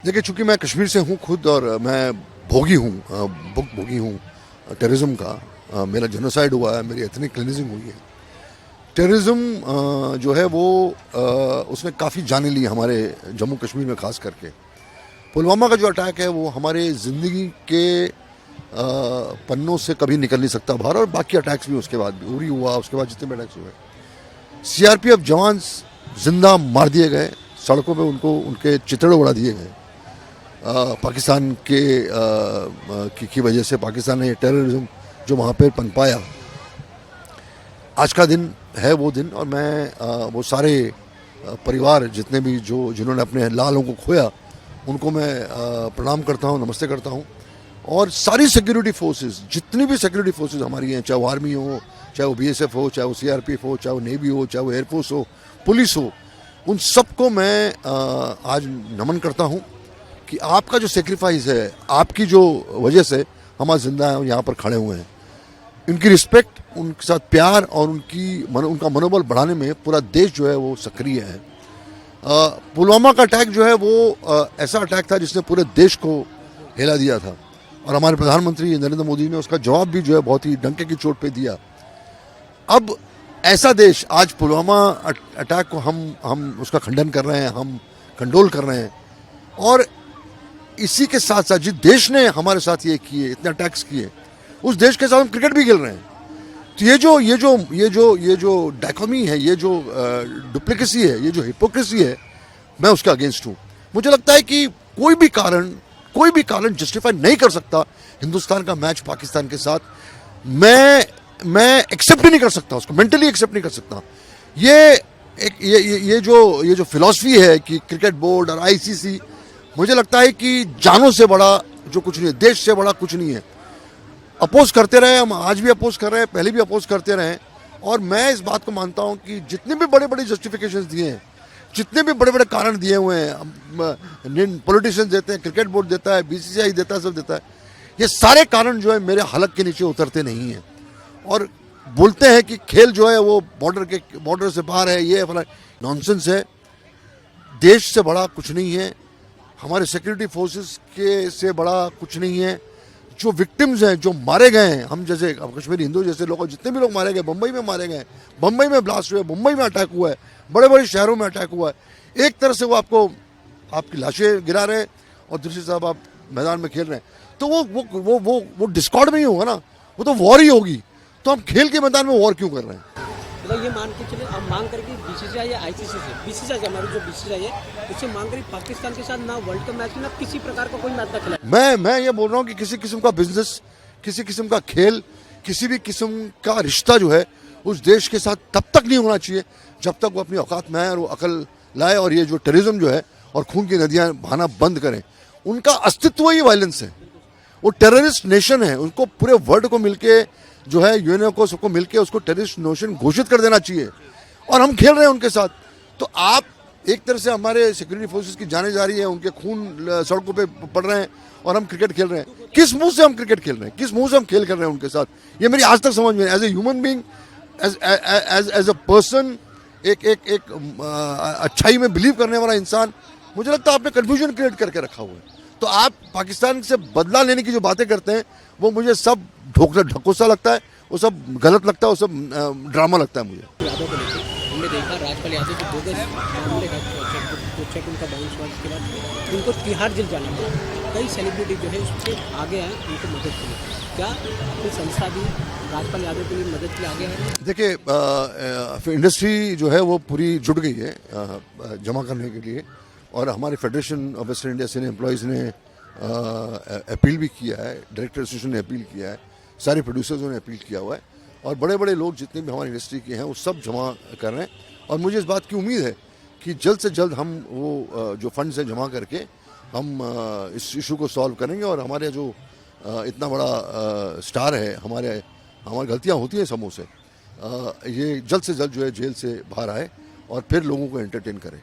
देखिए, चूँकि मैं कश्मीर से हूँ खुद और मैं भोगी हूँ भोगी हूँ टेररिज्म का। मेरा जेनोसाइड हुआ है, मेरी एथनिक क्लींजिंग हुई है। टेररिज्म जो है वो उसने काफ़ी जाने ली हमारे जम्मू कश्मीर में ख़ास करके। पुलवामा का जो अटैक है वो हमारे ज़िंदगी के पन्नों से कभी निकल नहीं सकता बाहर, और बाकी अटैक्स भी उसके बाद भी, उरी हुआ, उसके बाद जितने भी अटैक्स हुए। सीआरपीएफ जवान जिंदा मार दिए गए, सड़कों पे उनको उनके चितड़े उड़ा दिए गए। पाकिस्तान की वजह से पाकिस्तान ने टेररिज्म जो वहाँ पे पनपाया। आज का दिन है वो दिन, और मैं वो सारे परिवार जितने भी जिन्होंने अपने लालों को खोया उनको मैं प्रणाम करता हूँ, नमस्ते करता हूँ। और सारी सिक्योरिटी फोर्सेस, जितनी भी सिक्योरिटी फोर्सेस हमारी हैं, चाहे वो आर्मी हो, चाहे वो बीएसएफ हो, चाहे वो सीआरपीएफ हो, चाहे वो नेवी हो, चाहे वो एयरफोर्स हो, पुलिस हो, उन सबको मैं आज नमन करता हूँ कि आपका जो सेक्रीफाइस है, आपकी जो वजह से हम आज जिंदा हैं, यहाँ पर खड़े हुए हैं। उनकी रिस्पेक्ट, उनके साथ प्यार और उनका मनोबल बढ़ाने में पूरा देश जो है वो सक्रिय है। पुलवामा का अटैक जो है वो ऐसा अटैक था जिसने पूरे देश को हिला दिया था, और हमारे प्रधानमंत्री नरेंद्र मोदी ने उसका जवाब भी जो है बहुत ही डंके की चोट पे दिया। अब ऐसा देश आज पुलवामा अटैक को हम उसका खंडन कर रहे हैं, हम कंडोल कर रहे हैं, और इसी के साथ साथ जिस देश ने हमारे साथ ये किए, इतने अटैक्स किए, उस देश के साथ हम क्रिकेट भी खेल रहे हैं। तो ये जो डायकोमी है, ये जो डुप्लीकेसी है, ये जो हिपोक्रेसी है, मैं उसके अगेंस्ट हूँ। मुझे लगता है कि कोई भी कारण जस्टिफाई नहीं कर सकता हिंदुस्तान का मैच पाकिस्तान के साथ। मैं एक्सेप्ट ही नहीं कर सकता उसको, मेंटली एक्सेप्ट नहीं कर सकता। ये जो फिलॉसफी है कि क्रिकेट बोर्ड और आईसीसी, मुझे लगता है कि जानों से बड़ा जो कुछ नहीं है, देश से बड़ा कुछ नहीं है। अपोज करते रहे, हम आज भी अपोज कर रहे हैं, पहले भी अपोज करते रहे। और मैं इस बात को मानता हूं कि जितने भी बड़े बड़े जस्टिफिकेशंस दिए हैं, जितने भी बड़े बड़े कारण दिए हुए हैं, पॉलिटिशियंस देते हैं, क्रिकेट बोर्ड देता है, बीसीसीआई देता है, सब देता है, ये सारे कारण जो है मेरे हलक के नीचे उतरते नहीं हैं। और बोलते हैं कि खेल जो है वो बॉर्डर से बाहर है, ये नॉनसेंस है। देश से बड़ा कुछ नहीं है, हमारे सिक्योरिटी फोर्सेस के से बड़ा कुछ नहीं है। जो विक्टिम्स हैं, जो मारे गए हैं, हम जैसे कश्मीरी हिंदू जैसे लोग, जितने भी लोग मारे गए, मुंबई में मारे गए, मुंबई में ब्लास्ट हुए, मुंबई में अटैक हुआ है, बड़े बड़े शहरों में अटैक हुआ है। एक तरह से वो आपकी लाशें गिरा रहे हैं, और दूसरी तरफ आप मैदान में खेल रहे हैं, तो वो डिस्कॉर्ड में ही होगा ना, वो तो वॉर ही होगी। तो हम खेल के मैदान में वॉर क्यों कर रहे हैं? मतलब ये मान के चले, आप मांग करके बीसीसीआई या आईसीसी से, बीसीसीआई हमारी जो बीसीसीआई है, उससे मांग करी पाकिस्तान के साथ ना वर्ल्ड कप मैच में, ना किसी प्रकार का कोई मैच ना खिलाए। मैं ये बोल रहा हूँ कि किसी किस्म का बिजनेस, किसी किस्म का खेल, किसी भी किस्म का रिश्ता जो है उस देश के साथ तब तक नहीं होना चाहिए जब तक वो अपनी औकात में आए और वो अकल लाए, और ये जो टेररिज्म जो है और खून की नदियाँ बहाना बंद करें। उनका अस्तित्व ही वायलेंस है, वो टेररिस्ट नेशन है। उनको पूरे वर्ल्ड को मिलके जो है, यूएनओ को, सबको मिलके उसको टेररिस्ट नेशन घोषित कर देना चाहिए, और हम खेल रहे हैं उनके साथ। तो आप एक तरह से हमारे सिक्योरिटी फोर्सेस की जाने जा रही है, उनके खून सड़कों पे पड़ रहे हैं, और हम क्रिकेट खेल रहे हैं। किस मुंह से हम क्रिकेट खेल रहे हैं, किस मुंह से हम खेल कर रहे हैं उनके साथ? ये मेरी आज तक समझ में, as a human being, as a person, एक अच्छाई में बिलीव करने वाला इंसान, मुझे लगता है आपने कंफ्यूजन क्रिएट करके रखा हुआ है। तो आप पाकिस्तान से बदला लेने की जो बातें करते हैं, वो मुझे सब ढकोसा लगता है, वो सब गलत लगता है, वो सब ड्रामा लगता है मुझे। यादव को लेकर हमने देखा राजपाल यादव जो बोगस मामले का चेक उनका बाउंस हुआ, उसके बाद उनको तिहाड़ जेल जाना पड़ा। कई सेलिब्रिटी जो है उसके आगे हैं, उनको मदद की। क्या अपनी संस्था भी राजपाल यादव के लिए मदद के लिए आगे है? देखिए, इंडस्ट्री जो है वो पूरी जुट गई है जमा करने के लिए, और हमारे फेडरेशन ऑफ वेस्टर्न इंडिया से एम्प्लॉयज़ ने अपील भी किया है, डायरेक्टर एसोसिएशन ने अपील किया है, सारे प्रोड्यूसर्सों ने अपील किया हुआ है, और बड़े बड़े लोग जितने भी हमारी इंडस्ट्री के हैं वो सब जमा कर रहे हैं। और मुझे इस बात की उम्मीद है कि जल्द से जल्द हम वो जो फंड्स हैं जमा करके हम इस इशू को सॉल्व करेंगे, और हमारे जो इतना बड़ा स्टार है, हमारी गलतियाँ होती हैं समूह से, ये जल्द से जल्द जो है जेल से बाहर आए और फिर लोगों को एंटरटेन करें।